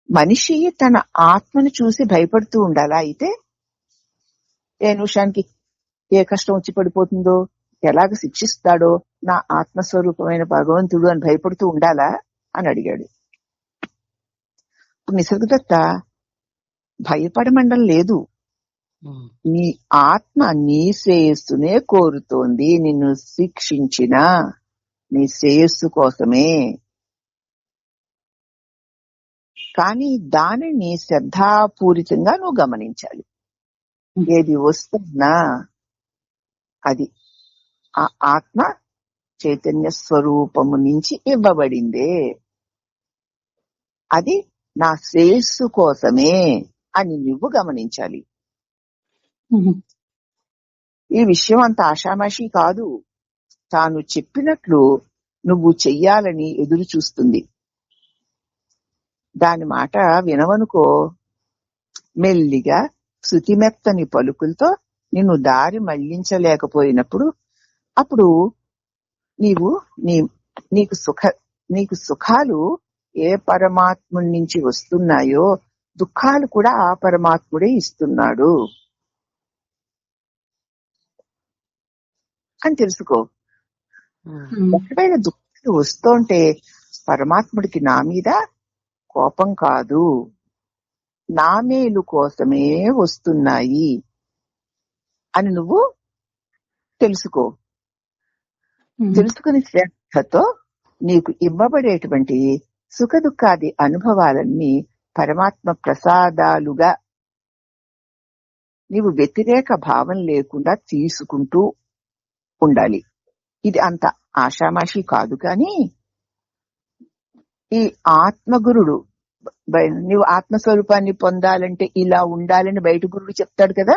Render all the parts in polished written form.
మనిషి తన ఆత్మను చూసి భయపడుతూ ఉండాలా? అయితే ఏ నిమిషానికి ఏ కష్టం వచ్చి పడిపోతుందో, ఎలాగ శిక్షిస్తాడో నా ఆత్మస్వరూపమైన భగవంతుడు అని భయపడుతూ ఉండాలా అని అడిగాడు. నిసర్గదత్త భయపడమండం లేదు. నీ ఆత్మ నీ శ్రేయస్సునే కోరుతోంది. నిన్ను శిక్షించిన నీ శ్రేయస్సు కోసమే. కానీ దానిని శ్రద్ధాపూరితంగా నువ్వు గమనించాలి. ఏది వస్తున్నా అది ఆ ఆత్మ చైతన్య స్వరూపము నుంచి ఇవ్వబడిందే, అది నా శ్రేయస్సు కోసమే అని నువ్వు గమనించాలి. ఈ విషయం అంత ఆషామాషి కాదు. తాను చెప్పినట్లు నువ్వు చెయ్యాలని ఎదురు చూస్తుంది. దాని మాట వినవనుకో, మెల్లిగా శృతిమెత్తని పలుకులతో నిన్ను దారి మళ్లించలేకపోయినప్పుడు అప్పుడు నీకు సుఖాలు ఏ పరమాత్ముడి నుంచి వస్తున్నాయో దుఃఖాలు కూడా ఆ పరమాత్ముడే ఇస్తున్నాడు అని తెలుసుకో. ఒకవేళ దుఃఖాలు వస్తుంటే పరమాత్ముడికి నా మీద కోపం కాదు, నా మేలు కోసమే వస్తున్నాయి అని నువ్వు తెలుసుకో. తెలుసుకుని శ్రద్ధతో నీకు ఇవ్వబడేటువంటి సుఖ దుఃఖాది అనుభవాలన్నీ పరమాత్మ ప్రసాదాలుగా నీవు వ్యతిరేక భావం లేకుండా తీసుకుంటూ ఉండాలి. ఇది అంత ఆషామాషి కాదు. కానీ ఈ ఆత్మగురుడు నువ్వు ఆత్మస్వరూపాన్ని పొందాలంటే ఇలా ఉండాలని బయట గురుడు చెప్తాడు కదా,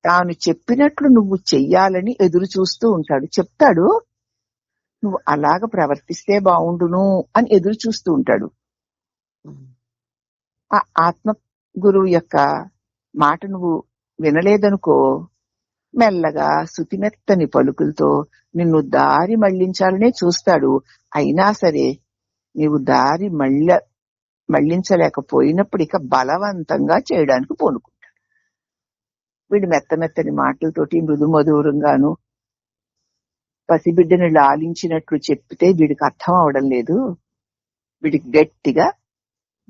తాను చెప్పినట్లు నువ్వు చెయ్యాలని ఎదురు చూస్తూ ఉంటాడు. చెప్తాడు, నువ్వు అలాగ ప్రవర్తిస్తే బాగుండును అని ఎదురు చూస్తూ ఉంటాడు. ఆ ఆత్మ గురువు యొక్క మాట నువ్వు వినలేదనుకో, మెల్లగా శృతిమెత్తని పలుకులతో నిన్ను దారి మళ్లించాలనే చూస్తాడు. అయినా సరే నీవు దారి మళ్లించలేకపోయినప్పుడు ఇక బలవంతంగా చేయడానికి పూనుకుంటాడు. వీడు మెత్తమెత్తని మాటలతోటి మృదుమధురంగాను పసిబిడ్డను లాలించినట్లు చెప్పితే వీడికి అర్థం అవడం లేదు. వీడికి గట్టిగా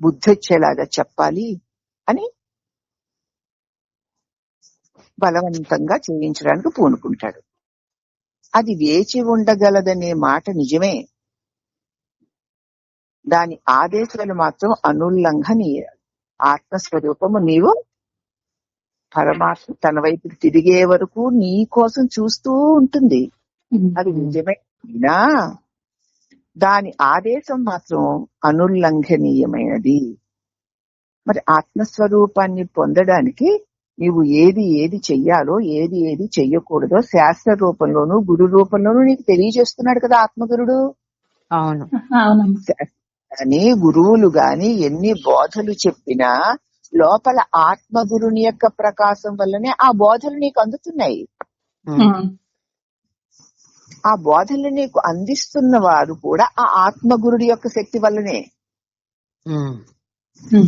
బుద్ధి వచ్చేలాగా చెప్పాలి అని బలవంతంగా చేయించడానికి పూనుకుంటాడు. అది వేచి ఉండగలదనే మాట నిజమే. దాని ఆదేశాలు మాత్రం అనుల్లంఘనీయ. ఆత్మస్వరూపము నీవు పరమాత్మ తన వైపు తిరిగే వరకు నీ కోసం చూస్తూ ఉంటుంది. అది నిజమే. దాని ఆదేశం మాత్రం అనుల్లంఘనీయమైనది. మరి ఆత్మస్వరూపాన్ని పొందడానికి నీవు ఏది ఏది చెయ్యాలో ఏది ఏది చెయ్యకూడదో శాస్త్ర రూపంలోనూ గురు రూపంలోనూ నీకు తెలియజేస్తున్నాడు కదా ఆత్మగురుడు. అవును. అని గురువులు గాని ఎన్ని బోధలు చెప్పినా లోపల ఆత్మగురుని యొక్క ప్రకాశం వల్లనే ఆ బోధలు నీకు అందుతున్నాయి. ఆ బోధలు నీకు అందిస్తున్న వారు కూడా ఆ ఆత్మగురుడి యొక్క శక్తి వల్లనే.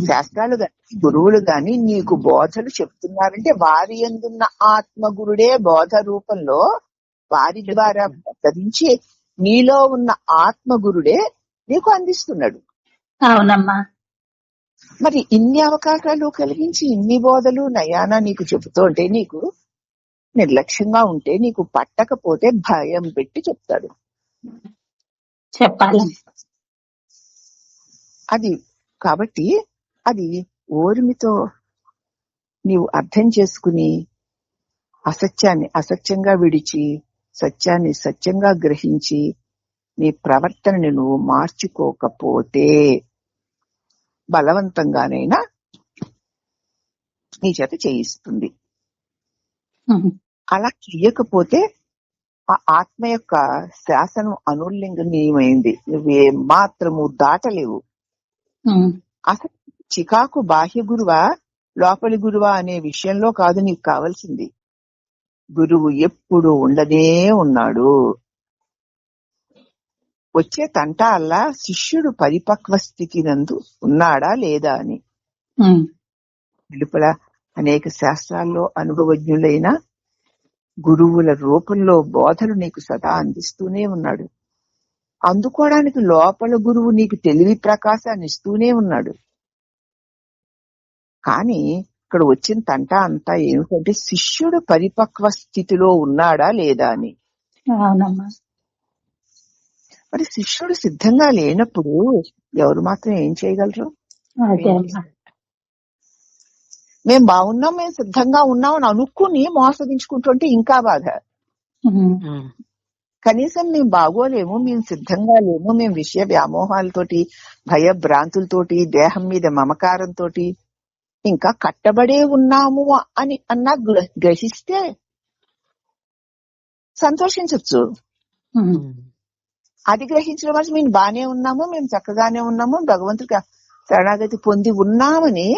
శాస్త్రాలు గాని గురువులు గాని నీకు బోధలు చెప్తున్నారంటే వారి యందున్న ఆత్మగురుడే బోధ రూపంలో వారి ద్వారా ధరించి నీలో ఉన్న ఆత్మగురుడే నీకు అందిస్తున్నాడు. అవునమ్మా. మరి ఇన్ని అవకాశాలు కలిగించి ఇన్ని బోధలు నయానా నీకు చెబుతూ ఉంటే నీకు నిర్లక్ష్యంగా ఉంటే నీకు పట్టకపోతే భయం పెట్టి చెప్తాడు. చెప్పాలి అది కాబట్టి అది ఓర్మితో నీవు అర్థం చేసుకుని అసత్యాన్ని అసత్యంగా విడిచి సత్యాన్ని సత్యంగా గ్రహించి నీ ప్రవర్తనని నువ్వు మార్చుకోకపోతే బలవంతంగానైనా నీ చేత చేయిస్తుంది. అలా చెయ్యకపోతే ఆ ఆత్మ యొక్క శాసనం అనుల్లంఘనీయమైంది. నువ్వేం మాత్రము దాటలేవు. అసలు చికాకు బాహ్య గురువా లోపలి గురువా అనే విషయంలో కాదు నీకు కావాల్సింది. గురువు ఎప్పుడు ఉండనే ఉన్నాడు. వచ్చే తంట అల్లా శిష్యుడు పరిపక్వ స్థితి నందు ఉన్నాడా లేదా అని. వెలుపల అనేక శాస్త్రాల్లో అనుభవజ్ఞులైన గురువుల రూపంలో బోధలు నీకు సదా అందిస్తూనే ఉన్నాడు. అందుకోవడానికి లోపల గురువు నీకు తెలివి ప్రకాశాన్ని ఇస్తూనే ఉన్నాడు. కానీ ఇక్కడ వచ్చిన తంట అంతా ఏమిటంటే శిష్యుడు పరిపక్వ స్థితిలో ఉన్నాడా లేదా అని. మరి శిష్యుడు సిద్ధంగా లేనప్పుడు ఎవరు మాత్రం ఏం చేయగలరు? మేం బాగున్నాం, మేము సిద్ధంగా ఉన్నాం అని అనుకుని మోసగించుకుంటుంటే ఇంకా బాధ. కనీసం మేము బాగోలేము, మేము సిద్ధంగా లేము, మేము విషయ వ్యామోహాలతోటి, భయభ్రాంతులతోటి, దేహం మీద మమకారంతో ఇంకా కట్టబడే ఉన్నాము అని అన్నా గ్రహిస్తే సంతోషించచ్చు. అది గ్రహించడం వల్ల మేము బానే ఉన్నాము, మేము చక్కగానే ఉన్నాము, భగవంతుడికి శరణాగతి పొంది ఉన్నామని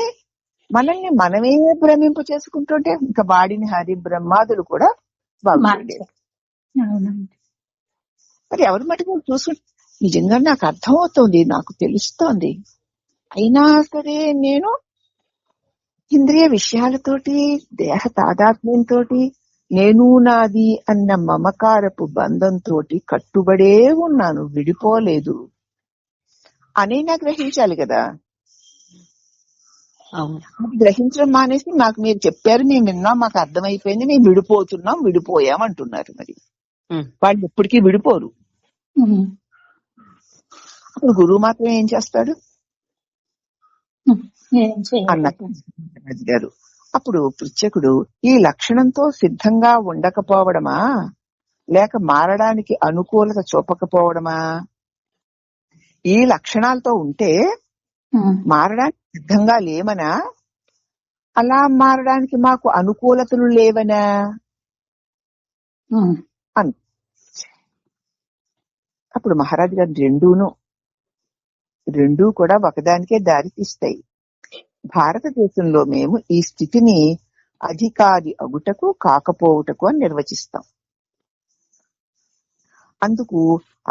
మనల్ని మనమే భ్రమింప చేసుకుంటుంటే ఇంకా వాడిని హరి బ్రహ్మాదులు కూడా బాగుండేది. మరి ఎవరి మటుకు చూసుకుంటే నిజంగా నాకు అర్థమవుతోంది, నాకు తెలుస్తోంది, అయినా సరే నేను ఇంద్రియ విషయాలతోటి, దేహ తాదాత్మ్యంతో, నేను నాది అన్న మమకారపు బంధంతో కట్టుబడే ఉన్నాను, విడిపోలేదు అనైనా గ్రహించాలి కదా. గ్రహించడం మానేసి మాకు మీరు చెప్పారు, మేము విన్నాం, మాకు అర్థమైపోయింది, మేము విడిపోతున్నాం, విడిపోయాం అంటున్నారు. మరి వాళ్ళు ఎప్పటికీ విడిపోరు. అప్పుడు గురువు మాత్రం ఏం చేస్తాడు అన్నారు. అప్పుడు పృచ్ఛకుడు ఈ లక్షణంతో సిద్ధంగా ఉండకపోవడమా, లేక మారడానికి అనుకూలత చూపకపోవడమా? ఈ లక్షణాలతో ఉంటే మారడానికి సిద్ధంగా లేమనా, అలా మారడానికి మాకు అనుకూలతలు లేవనా అని. అప్పుడు మహారాజు గారు రెండూ కూడా ఒకదానికే దారి తీస్తాయి. భారతదేశంలో మేము ఈ స్థితిని అధికారి అగుటకు కాకపోవుటకు అని నిర్వచిస్తాం. అందుకు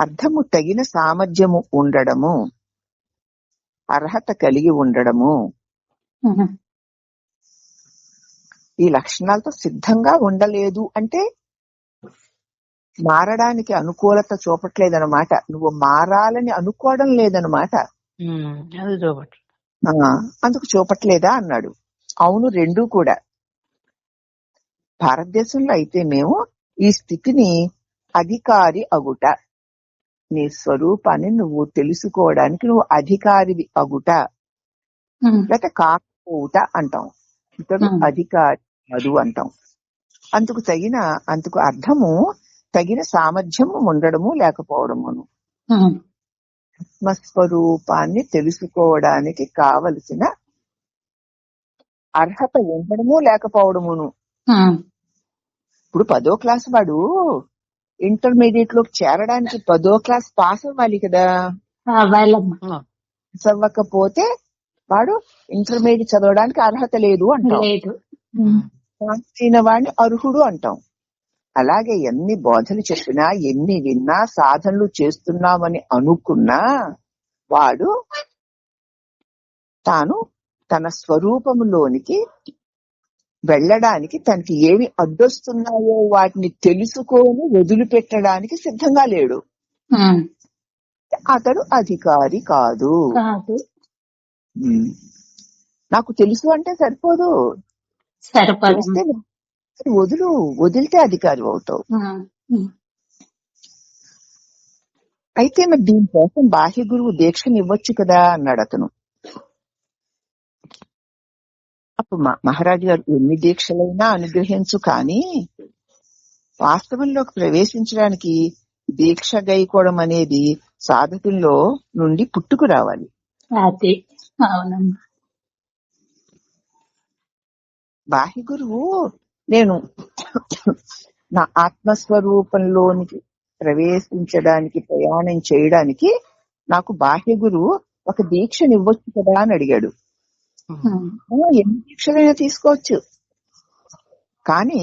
అర్థము తగిన సామర్థ్యము ఉండడము, అర్హత కలిగి ఉండడము. ఈ లక్షణాలతో సిద్ధంగా ఉండలేదు అంటే మారడానికి అనుకూలత చూపట్లేదనమాట. నువ్వు మారాలని అనుకోవడం లేదనమాట. అందుకు చూపట్లేదా అన్నాడు. అవును, రెండూ కూడా. భారతదేశంలో అయితే మేము ఈ స్థితిని అధికారి అగుట, నీ స్వరూపాన్ని నువ్వు తెలుసుకోవడానికి నువ్వు అధికారివి అగుట, లేక కాకపోవుట అంటాం. ఇతడు అధికారి కాదు అంటాం. అందుకు అర్థము తగిన సామర్థ్యము ఉండడము లేకపోవడమును, ఆత్మస్వరూపాన్ని తెలుసుకోవడానికి కావలసిన అర్హత ఉండడము లేకపోవడమును. ఇప్పుడు 10వ క్లాస్ వాడు ఇంటర్మీడియట్ లోకి చేరడానికి 10వ క్లాస్ పాస్ అవ్వాలి కదా. పాస్ అవ్వకపోతే వాడు ఇంటర్మీడియట్ చదవడానికి అర్హత లేదు అంటాం. వాడిని అర్హుడు అంటాం. అలాగే ఎన్ని బోధలు చెప్పినా, ఎన్ని విన్నా, సాధనలు చేస్తున్నామని అనుకున్నా వాడు తాను తన స్వరూపంలోనికి వెళ్ళడానికి, తనకి ఏమి అడ్డొస్తున్నాయో వాటిని తెలుసుకొని వదిలిపెట్టడానికి సిద్ధంగా లేడు. అతడు అధికారి కాదు. నాకు తెలుసు అంటే సరిపోదు, వదిలితే అధికారి అవుతావు. అయితే మరి దీనికోసం బాహ్య గురువు దీక్షను ఇవ్వచ్చు కదా అన్నాడు అతను. అప్పుడు మహారాజు గారు ఎన్ని దీక్షలైనా అనుగ్రహించు, కానీ వాస్తవంలోకి ప్రవేశించడానికి దీక్ష గైకోవడం అనేది సాధకుల్లో నుండి పుట్టుకు రావాలి. బాహ్య గురువు నేను నా ఆత్మస్వరూపంలోనికి ప్రవేశించడానికి, ప్రయాణం చేయడానికి నాకు బాహ్య గురువు ఒక దీక్షనివ్వచ్చు కదా అని అడిగాడు. ఎన్ని దీక్షలైనా తీసుకోవచ్చు, కానీ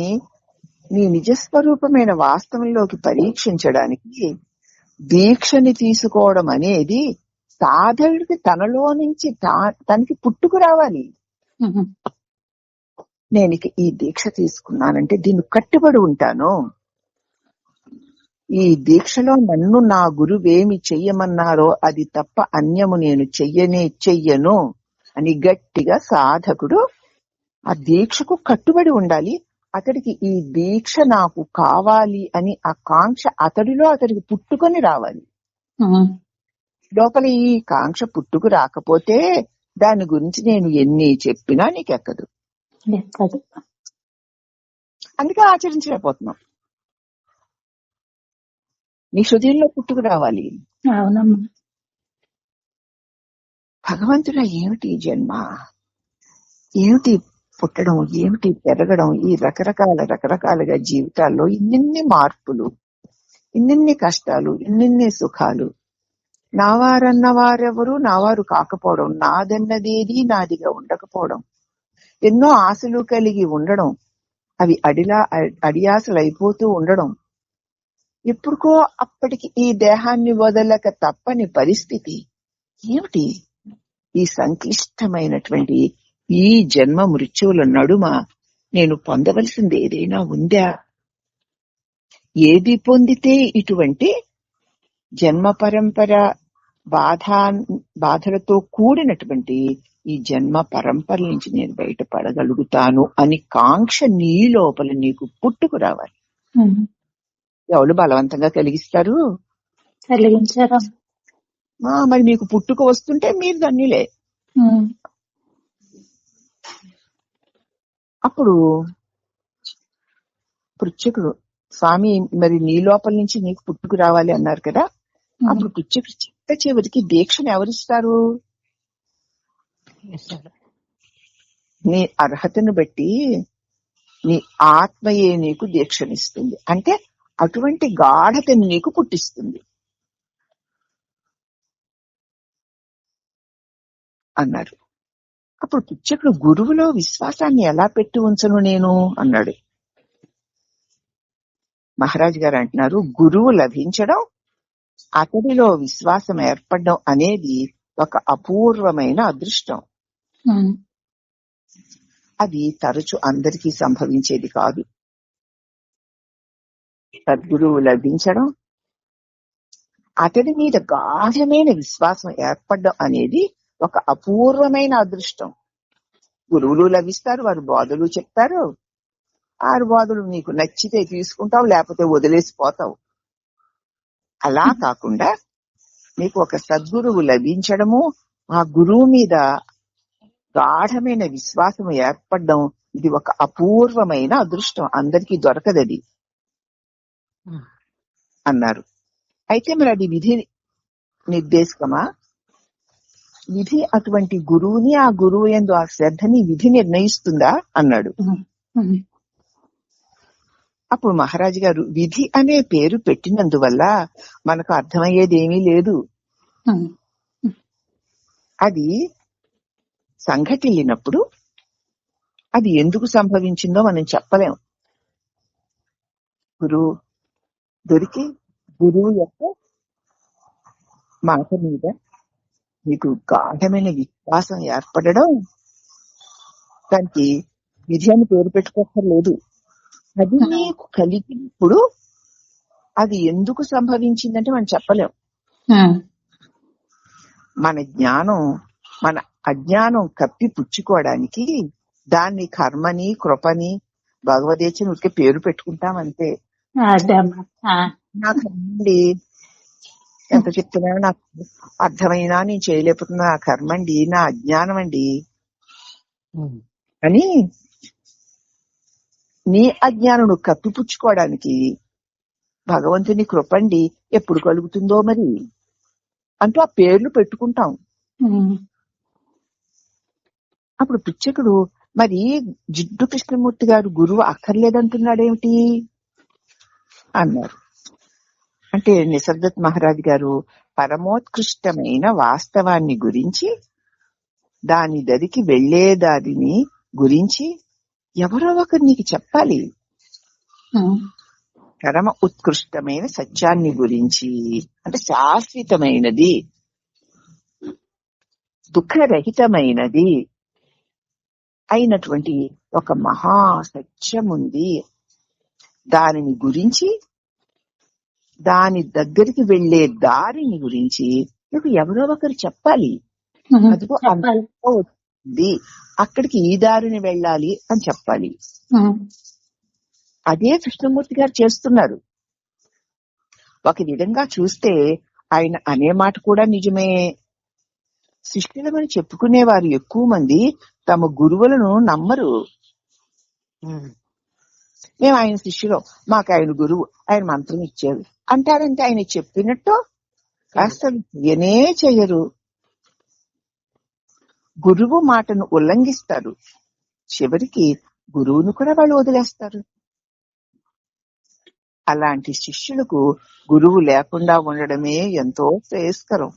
నీ నిజస్వరూపమైన వాస్తవంలోకి పరీక్షించడానికి దీక్షని తీసుకోవడం అనేది సాధకుడికి తనలో నుంచి తనకి పుట్టుకు రావాలి. నేను ఈ దీక్ష తీసుకున్నానంటే దీన్ని కట్టుబడి ఉంటాను, ఈ దీక్షలో నన్ను నా గురువేమి చెయ్యమన్నారో అది తప్ప అన్యము నేను చెయ్యను అని గట్టిగా సాధకుడు ఆ దీక్షకు కట్టుబడి ఉండాలి. అతడికి ఈ దీక్ష నాకు కావాలి అని ఆ కాంక్ష అతడికి పుట్టుకొని రావాలి. లోపల ఈ కాంక్ష పుట్టుకు రాకపోతే దాని గురించి నేను ఎన్ని చెప్పినా నీకెక్కదు. అందుకే ఆచరించలేకపోతున్నాం. నీ హృదయంలో పుట్టుకు రావాలి. భగవంతుడా ఏమిటి జన్మ, ఏమిటి పుట్టడం, ఏమిటి పెరగడం, ఈ రకరకాలుగా జీవితాల్లో ఇన్నిన్ని మార్పులు, ఇన్నిన్ని కష్టాలు, ఇన్నిన్ని సుఖాలు, నావారన్న వారెవరు నావారు కాకపోవడం, నాదన్నదేది నాదిగా ఉండకపోవడం, ఎన్నో ఆశలు కలిగి ఉండడం, అవి అడియాసలు అయిపోతూ ఉండడం, ఎప్పుడుకో అప్పటికి ఈ దేహాన్ని వదలక తప్పని పరిస్థితి ఏమిటి? ఈ సంక్లిష్టమైనటువంటి ఈ జన్మ మృత్యువుల నడుమ నేను పొందవలసింది ఏదైనా ఉందా? ఏది పొందితే ఇటువంటి జన్మ పరంపర బాధలతో కూడినటువంటి ఈ జన్మ పరంపర నుంచి నేను బయటపడగలుగుతాను అని కాంక్ష నీ లోపల నీకు పుట్టుకు రావాలి. ఎవరు బలవంతంగా కలిగిస్తారు? కలిగించారా? మరి మీకు పుట్టుక వస్తుంటే మీరు ధన్యులే. అప్పుడు పృచ్ఛకుడు స్వామి మరి నీ లోపల నుంచి నీకు పుట్టుకు రావాలి అన్నారు కదా. అప్పుడు పృచ్ఛకుడు చిట్ట చివరికి దీక్షను ఎవరిస్తారు? నీ అర్హతను బట్టి నీ ఆత్మయే నీకు దీక్షనిస్తుంది. అంటే అటువంటి గాఢతని నీకు పుట్టిస్తుంది అన్నారు. అప్పుడు పృచ్ఛకుడు గురువులో విశ్వాసాన్ని ఎలా పెట్టి ఉంచను నేను అన్నాడు. మహారాజు గారు అంటున్నారు, గురువు లభించడం, అతడిలో విశ్వాసం ఏర్పడడం అనేది ఒక అపూర్వమైన అదృష్టం. అది తరచు అందరికీ సంభవించేది కాదు. సద్గురువు లభించడం, అతడి మీద గాఢమైన విశ్వాసం ఏర్పడడం అనేది ఒక అపూర్వమైన అదృష్టం. గురువులు లభిస్తారు, వారు బోధలు చెప్తారు, ఆరు బోధలు నీకు నచ్చితే తీసుకుంటావు, లేకపోతే వదిలేసిపోతావు. అలా కాకుండా నీకు ఒక సద్గురువు లభించడము, ఆ గురువు మీద గాఢమైన విశ్వాసం ఏర్పడడం, ఇది ఒక అపూర్వమైన అదృష్టం, అందరికీ దొరకదది అన్నారు. అయితే మరి అది విధి నిర్దేశకమా? విధి అటువంటి గురువుని, ఆ గురువు యందు ఆ శ్రద్ధని విధి నిర్ణయిస్తుందా అన్నాడు. అప్పుడు మహారాజు గారు, విధి అనే పేరు పెట్టినందువల్ల మనకు అర్థమయ్యేది ఏమీ లేదు. అది సంఘటిల్లినప్పుడు అది ఎందుకు సంభవించిందో మనం చెప్పలేం. గురువు దొరికి గురువు యొక్క మాట మీద నీకు గాఢమైన విశ్వాసం ఏర్పడడం, దానికి విధి అని పేరు పెట్టుకోక్కర్లేదు. అది నీకు కలిగినప్పుడు అది ఎందుకు సంభవించిందంటే మనం చెప్పలేం. మన జ్ఞానం, మన అజ్ఞానం కప్పి పుచ్చుకోవడానికి దాన్ని కర్మని, కృపని, భగవదేచ్ఛని ఉడికే పేరు పెట్టుకుంటామంతే. నాకు అండి ఎంత చెప్తున్నా నాకు అర్థమైనా నేను చేయలేకపోతున్నా, నా కర్మ అండి, నా అజ్ఞానం అండి అని నీ అజ్ఞానం కప్పిపుచ్చుకోవడానికి భగవంతుని కృపండి ఎప్పుడు కలుగుతుందో మరి అంటూ ఆ పేర్లు పెట్టుకుంటాం. అప్పుడు పృచ్ఛకుడు, మరి జిడ్డు కృష్ణమూర్తి గారు గురువు అక్కర్లేదంటున్నాడేమిటి అన్నారు. అంటే నిసర్గత్ మహారాజ్ గారు పరమోత్కృష్టమైన వాస్తవాన్ని గురించి, దాని దరికి వెళ్లేదారిని గురించి ఎవరో ఒకరు నీకు చెప్పాలి. పరమ ఉత్కృష్టమైన సత్యాన్ని గురించి, అంటే శాశ్వతమైనది, దుఃఖరహితమైనది అయినటువంటి ఒక మహా సత్యం ఉంది. దానిని గురించి, దాని దగ్గరికి వెళ్లే దారిని గురించి నీకు ఎవరో ఒకరు చెప్పాలి. అదిగో అంతలో వచ్చింది, అక్కడికి ఈ దారిని వెళ్ళాలి అని చెప్పాలి. అదే కృష్ణమూర్తి గారు చేస్తున్నారు. ఒక విధంగా చూస్తే ఆయన అనే మాట కూడా నిజమే. శిష్యులమని చెప్పుకునేవారు ఎక్కువ మంది తమ గురువులను నమ్మరు. మేము ఆయన శిష్యులం, మాకు ఆయన గురువు, ఆయన మంత్రం ఇచ్చారు అంటారంటే ఆయన చెప్పినట్టు అసలు వినే చెయ్యరు. గురువు మాటను ఉల్లంఘిస్తారు. చివరికి గురువును కూడా వాళ్ళు వదిలేస్తారు. అలాంటి శిష్యులకు గురువు లేకుండా ఉండడమే ఎంతో శ్రేయస్కరం.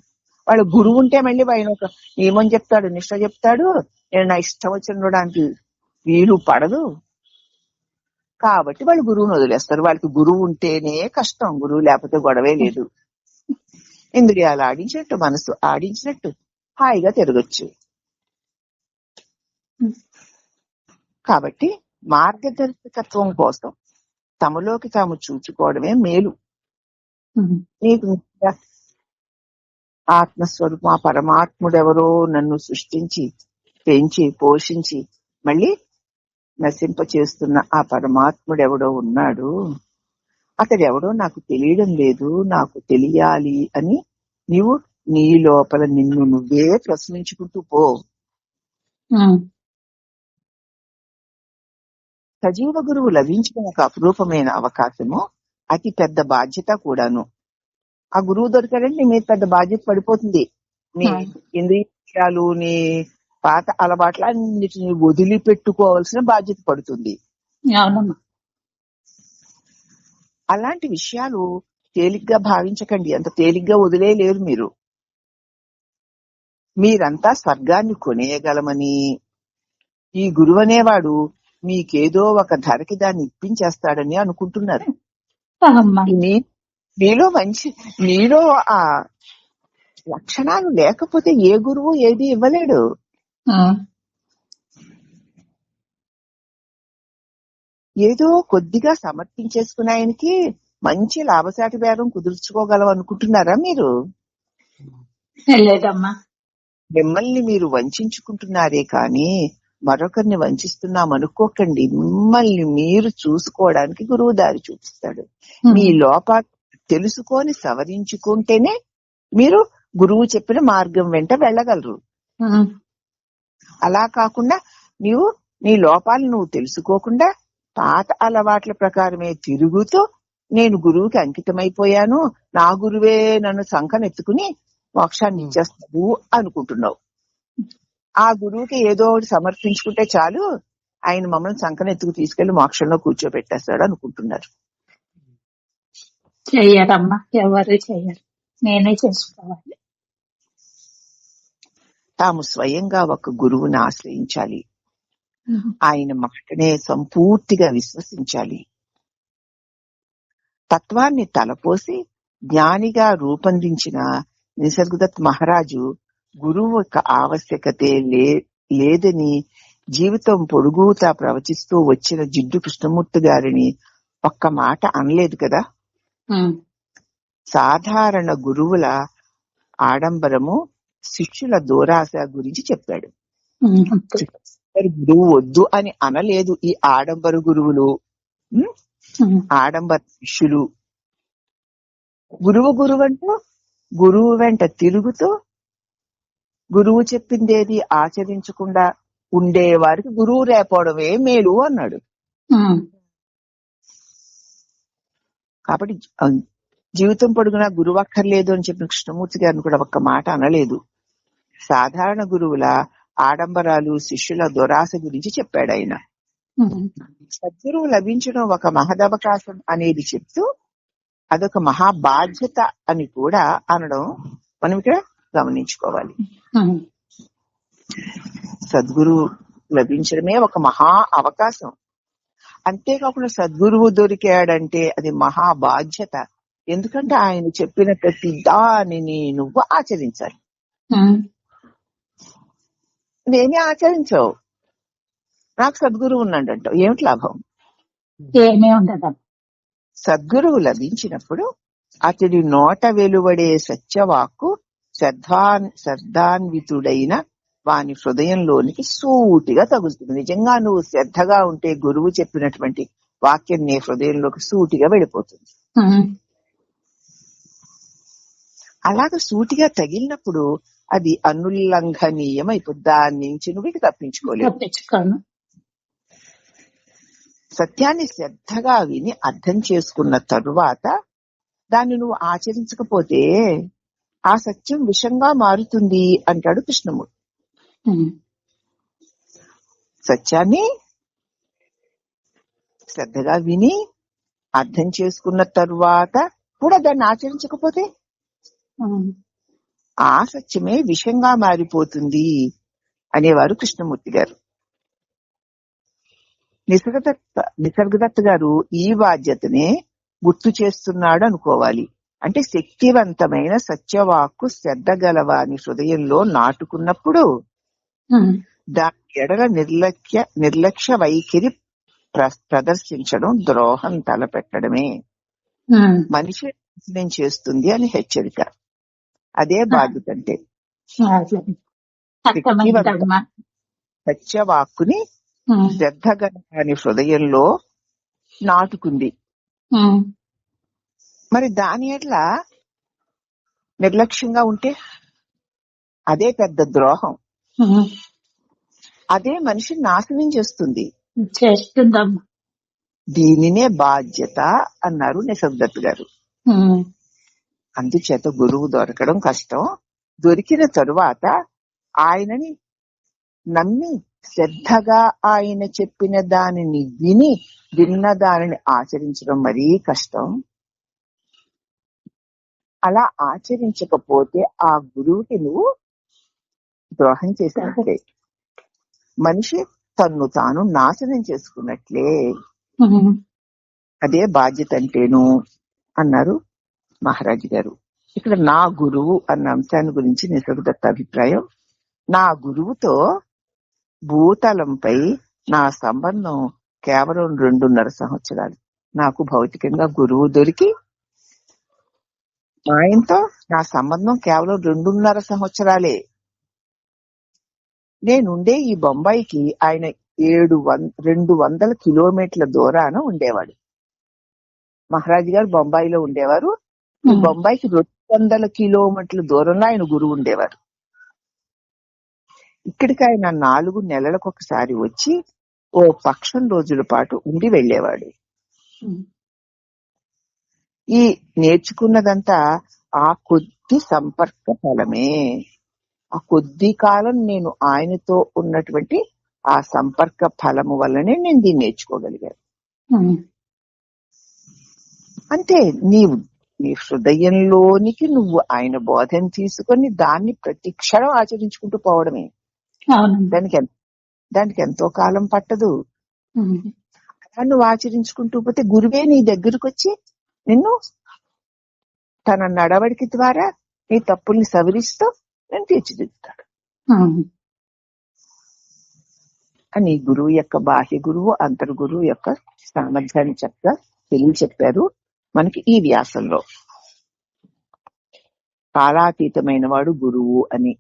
వాళ్ళు గురువు ఉంటే మళ్ళీ ఆయన ఒక నియమం చెప్తాడు, నిష్ట చెప్తాడు. నేను నా ఇష్టం వచ్చినడానికి వీలు పడదు కాబట్టి వాళ్ళు గురువును వదిలేస్తారు. వాళ్ళకి గురువు ఉంటేనే కష్టం, గురువు లేకపోతే గొడవే లేదు. ఇంద్రియాలు ఆడించినట్టు, మనసు ఆడించినట్టు హాయిగా తిరగచ్చు. కాబట్టి మార్గదర్శకత్వం కోసం తమలోకి తాము చూచుకోవడమే మేలు. నీకు ఆత్మస్వరూపం, ఆ పరమాత్ముడెవరో నన్ను సృష్టించి పెంచి పోషించి మళ్ళీ నశింప చేస్తున్న ఆ పరమాత్ముడెవడో ఉన్నాడు, అతడెవడో నాకు తెలియడం లేదు, నాకు తెలియాలి అని నీవు నీ లోపల నిన్ను నువ్వే ప్రశ్నించుకుంటూ పో. సజీవ గురువు లభించిన ఒక అపురూపమైన అవకాశము, అతి పెద్ద బాధ్యత కూడాను. ఆ గురువు దొరికాడంటే మీ పెద్ద బాధ్యత పడిపోతుంది. నీ ఇంద్రియాలు, నీ పాత అలవాట్లన్నిటిని వదిలిపెట్టుకోవాల్సిన బాధ్యత పడుతుంది. అలాంటి విషయాలు తేలిగ్గా భావించకండి, అంత తేలిగ్గా వదిలేయలేరు మీరు. మీరంతా స్వర్గాన్ని కొనేయగలమని ఈ గురువు అనేవాడు మీకేదో ఒక ధరకి దాన్ని ఇప్పించేస్తాడని అనుకుంటున్నారు. నీలో ఆ లక్షణాలు లేకపోతే ఏ గురువు ఏది ఇవ్వలేడు. ఏదో కొద్దిగా సమర్పించేసుకున్న ఆయనకి మంచి లాభసాటి బేరం కుదుర్చుకోగలం అనుకుంటున్నారా మీరు? లేదమ్మా. మిమ్మల్ని మీరు వంచుకుంటున్నారే కానీ మరొకరిని వంచిస్తున్నాం అనుకోకండి. మిమ్మల్ని మీరు చూసుకోవడానికి గురువు దారి చూపిస్తాడు. మీ లోపాలు తెలుసుకొని సవరించుకుంటేనే మీరు గురువు చెప్పిన మార్గం వెంట వెళ్ళగలరు. అలా కాకుండా నీవు నీ లోపాలు నువ్వు తెలుసుకోకుండా పాత అలవాట్ల ప్రకారమే తిరుగుతూ నేను గురువుకి అంకితమైపోయాను, నా గురువే నన్ను సంకనెత్తుకుని మోక్షాన్ని ఇచ్చేస్తాడు అనుకుంటున్నావు. ఆ గురువుకి ఏదో ఒకటి సమర్పించుకుంటే చాలు, ఆయన మమ్మల్ని సంకనెత్తుకు తీసుకెళ్లి మోక్షంలో కూర్చోబెట్టేస్తాడు అనుకుంటున్నారు. చెయ్యరమ్మా, ఎవరు చెయ్యరు, నేనే చేసుకోవాలి. తాము స్వయంగా ఒక గురువుని ఆశ్రయించాలి. ఆయన మాటనే సంపూర్తిగా విశ్వసించాలి. తత్వాన్ని తలపోసి జ్ఞానిగా రూపొందించిన నిసర్గదత్ మహారాజు గురువు యొక్క ఆవశ్యకతే లేదని జీవితం పొడుగుతా ప్రవచిస్తూ వచ్చిన జిడ్డు కృష్ణమూర్తి గారిని ఒక్క మాట అనలేదు కదా. సాధారణ గురువుల ఆడంబరము, శిష్యుల దూరాశ గురించి చెప్పాడు. గురువు వద్దు అని అనలేదు. ఈ ఆడంబర గురువులు, ఆడంబర శిష్యులు గురువు గురువు వెంట తిరుగుతూ గురువు చెప్పిందేది ఆచరించకుండా ఉండే వారికి గురువు రేపడమే మేలు అన్నాడు. కాబట్టి జీవితం పొడుగునా గురువు అక్కర్లేదు అని చెప్పిన కృష్ణమూర్తి గారిని కూడా ఒక్క మాట అనలేదు. సాధారణ గురువుల ఆడంబరాలు, శిష్యుల దురాశ గురించి చెప్పాడు ఆయన. సద్గురువు లభించడం ఒక మహదవకాశం అనేది చెప్తూ అదొక మహాబాధ్యత అని కూడా అనడం మనం ఇక్కడ గమనించుకోవాలి. సద్గురు లభించడమే ఒక మహా అవకాశం. అంతేకాకుండా సద్గురువు దొరికాడంటే అది మహా బాధ్యత. ఎందుకంటే ఆయన చెప్పిన ప్రతి దానిని నువ్వు ఆచరించాలి. నేనే ఆచరించవు, నాకు సద్గురువు ఉన్నాడు అంటావు, ఏమిటి లాభం? ఏమీ ఉండదు. సద్గురువు లభించినప్పుడు అతడి నోట వెలువడే సత్యవాక్కు శ్రద్ధాన్వితుడైన వాని హృదయంలోనికి సూటిగా తగులుతుంది. నిజంగా నువ్వు శ్రద్ధగా ఉంటే గురువు చెప్పినటువంటి వాక్యం నీ హృదయంలోకి సూటిగా వెళ్ళిపోతుంది. అలాగ సూటిగా తగిలినప్పుడు అది అనుల్లంఘనీయం అయిపోతుంది. దాని నుంచి నువ్వు ఇక తప్పించుకోలేవు. సత్యాన్ని శ్రద్ధగా విని అర్థం చేసుకున్న తరువాత దాన్ని నువ్వు ఆచరించకపోతే ఆ సత్యం విషంగా మారుతుంది అంటాడు కృష్ణమూర్తి. సత్యాన్ని శ్రద్ధగా విని అర్థం చేసుకున్న తరువాత కూడా దాన్ని ఆచరించకపోతే ఆ సత్యమే విషంగా మారిపోతుంది అనేవారు కృష్ణమూర్తి గారు. నిసర్గదత్త గారు ఈ బాధ్యతనే గుర్తు చేస్తున్నాడు అనుకోవాలి. అంటే శక్తివంతమైన సత్యవాక్కు శ్రద్ధ గలవాని హృదయంలో నాటుకున్నప్పుడు దాని ఎడల నిర్లక్ష్య వైఖరి ప్రదర్శించడం ద్రోహం తలపెట్టడమే మనిషి నాశనం చేస్తుంది అని హెచ్చరిక. అదే బాధ్యత. అంటే సత్యవాక్కుని శ్రద్ధ గలవాని హృదయంలో నాటుకుంది. మరి దాని ఎట్లా నిర్లక్ష్యంగా ఉంటే అదే పెద్ద ద్రోహం. అదే మనిషిని నాశనం చేస్తుంది. దీనినే బాధ్యత అన్నారు నిసర్గదత్ గారు. అందుచేత గురువు దొరకడం కష్టం. దొరికిన తరువాత ఆయనని నమ్మి శ్రద్ధగా ఆయన చెప్పిన దానిని విన్న దానిని ఆచరించడం మరీ కష్టం. అలా ఆచరించకపోతే ఆ గురువుకి నువ్వు ద్రోహం చేసినట్లే, మనిషి తన్ను తాను నాశనం చేసుకున్నట్లే. అదే బాధ్యత అంటేను అన్నారు మహారాజు గారు. ఇక్కడ నా గురువు అన్న అంశాన్ని గురించి నిసర్గదత్త అభిప్రాయం, నా గురువుతో భూతలంపై నా సంబంధం కేవలం 2.5 సంవత్సరాలు. నాకు భౌతికంగా గురువు దొరికి ఆయనతో నా సంబంధం కేవలం 2.5 సంవత్సరాలే. నేనుండే ఈ బొంబాయికి ఆయన 200 కిలోమీటర్ల దూరాన ఉండేవాడు. మహారాజు గారు బొంబాయిలో ఉండేవారు. ఈ బొంబాయికి 200 కిలోమీటర్ల దూరంలో ఆయన గురువు ఉండేవారు. ఇక్కడికి ఆయన 4 నెలలకు ఒకసారి వచ్చి ఓ పక్షం రోజుల పాటు ఉండి వెళ్లేవాడు. ఈ నేర్చుకున్నదంతా ఆ కొద్ది సంపర్క ఫలమే. ఆ కొద్ది కాలం నేను ఆయనతో ఉన్నటువంటి ఆ సంపర్క ఫలము వల్లనే నేను దీన్ని నేర్చుకోగలిగాను. అంటే నీ హృదయంలోనికి నువ్వు ఆయన బోధన తీసుకొని దాన్ని ప్రతి క్షణం ఆచరించుకుంటూ పోవడమే. దానికి ఎంతో కాలం పట్టదు. అలా నువ్వు ఆచరించుకుంటూ పోతే గురువే నీ దగ్గరకు వచ్చి నిన్ను తన నడవడిక ద్వారా నీ తప్పుల్ని సవరిస్తూ నేను తీర్చిదిద్దుతాడు అని గురువు యొక్క బాహ్య గురువు అంతర్గురువు యొక్క సామర్థ్యాన్ని చక్కగా తెలియచెప్పారు మనకి ఈ వ్యాసంలో. కాలాతీతమైన వాడు గురువు అని